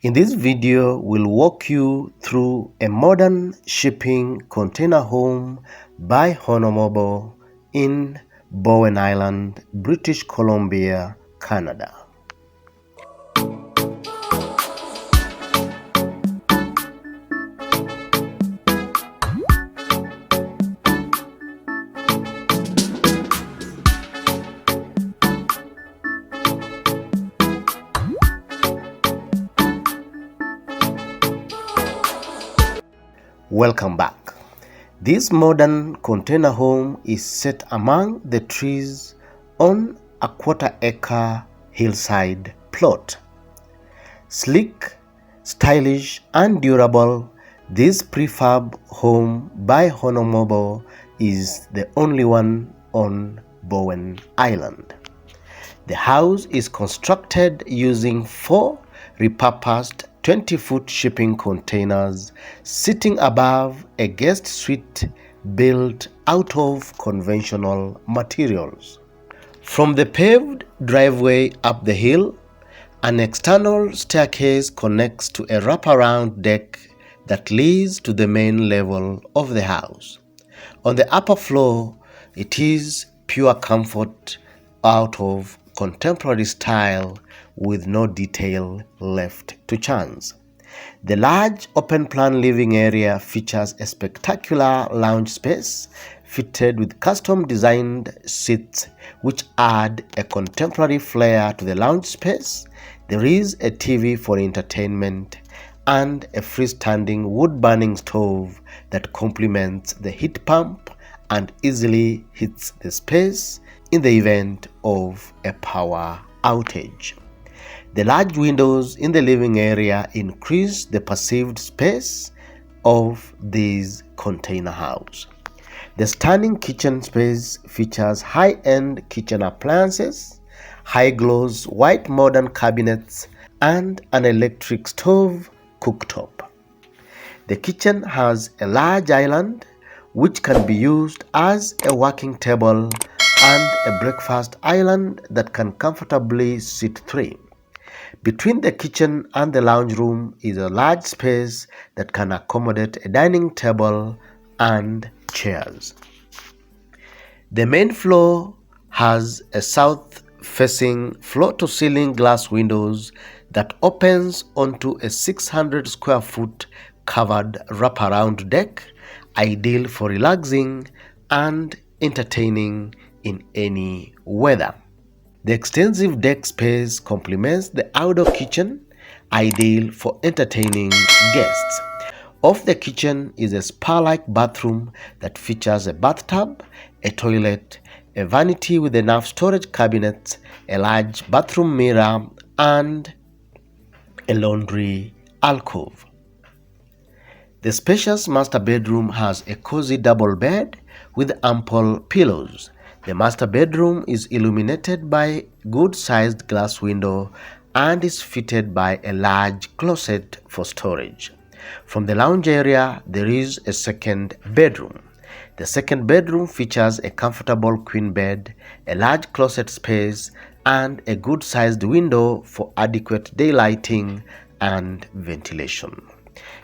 In this video, we'll walk you through a modern shipping container home by Honomobo in Bowen Island, British Columbia, Canada. Welcome back. This modern container home is set among the trees on a quarter-acre hillside plot. Sleek, stylish, and durable, this prefab home by Honomobo is the only one on Bowen Island. The house is constructed using 4 repurposed 20-foot shipping containers sitting above a guest suite built out of conventional materials. From the paved driveway up the hill, an external staircase connects to a wraparound deck that leads to the main level of the house. On the upper floor, it is pure comfort out of contemporary style with no detail left to chance. The large open-plan living area features a spectacular lounge space fitted with custom-designed seats which add a contemporary flair to the lounge space. There is a TV for entertainment and a freestanding wood-burning stove that complements the heat pump and easily heats the space in the event of a power outage. The large windows in the living area increase the perceived space of this container house. The stunning kitchen space features high-end kitchen appliances, high-gloss white modern cabinets, and an electric stove cooktop. The kitchen has a large island which can be used as a working table and a breakfast island that can comfortably seat 3. Between the kitchen and the lounge room is a large space that can accommodate a dining table and chairs. The main floor has a south-facing floor-to-ceiling glass windows that opens onto a 600 square foot covered wraparound deck, ideal for relaxing and entertaining in any weather. The extensive deck space complements the outdoor kitchen, ideal for entertaining guests. Off the kitchen is a spa-like bathroom that features a bathtub, a toilet, a vanity with enough storage cabinets, a large bathroom mirror, and a laundry alcove. The spacious master bedroom has a cozy double bed with ample pillows. The master bedroom is illuminated by a good-sized glass window and is fitted by a large closet for storage. From the lounge area, there is a second bedroom. The second bedroom features a comfortable queen bed, a large closet space, and a good-sized window for adequate daylighting and ventilation.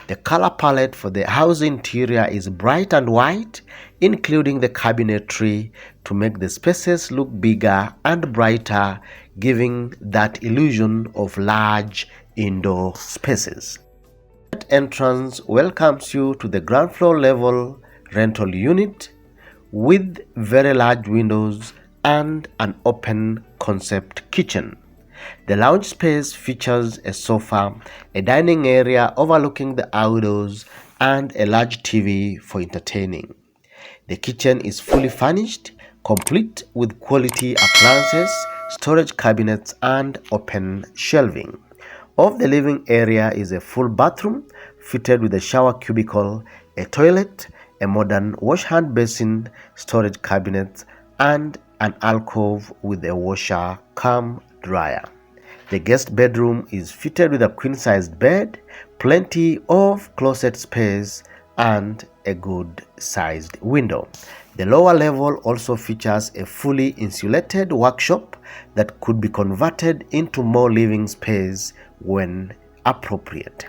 The color palette for the house interior is bright and white, including the cabinetry to make the spaces look bigger and brighter, giving that illusion of large indoor spaces. That entrance welcomes you to the ground floor level rental unit with very large windows and an open concept kitchen. The lounge space features a sofa, a dining area overlooking the outdoors, and a large TV for entertaining. The kitchen is fully furnished, complete with quality appliances, storage cabinets, and open shelving. Off the living area is a full bathroom fitted with a shower cubicle, a toilet, a modern wash hand basin, storage cabinets, and an alcove with a washer cum dryer. The guest bedroom is fitted with a queen-sized bed, plenty of closet space, and a good-sized window. The lower level also features a fully insulated workshop that could be converted into more living space when appropriate.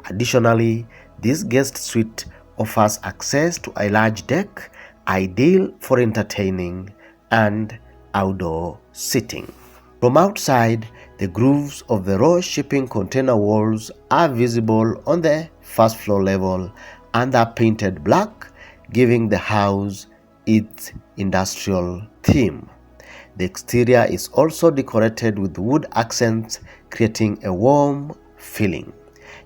Additionally, this guest suite offers access to a large deck, ideal for entertaining and outdoor seating. From outside, the grooves of the raw shipping container walls are visible on the first floor level and are painted black, giving the house its industrial theme. The exterior is also decorated with wood accents, creating a warm feeling.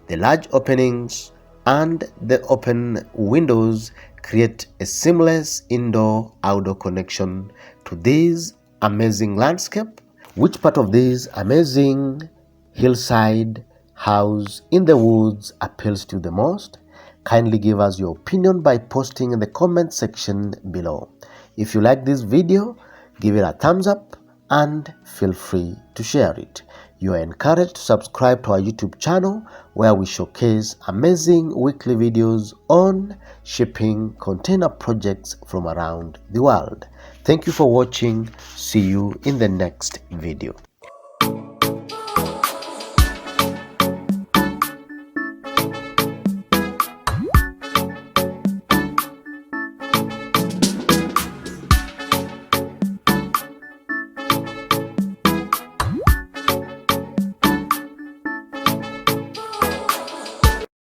The large openings and the open windows create a seamless indoor-outdoor connection to this amazing landscape. Which part of this amazing hillside house in the woods appeals to you the most? Kindly give us your opinion by posting in the comment section below. If you like this video, give it a thumbs up and feel free to share it. You are encouraged to subscribe to our YouTube channel where we showcase amazing weekly videos on shipping container projects from around the world. Thank you for watching. See you in the next video.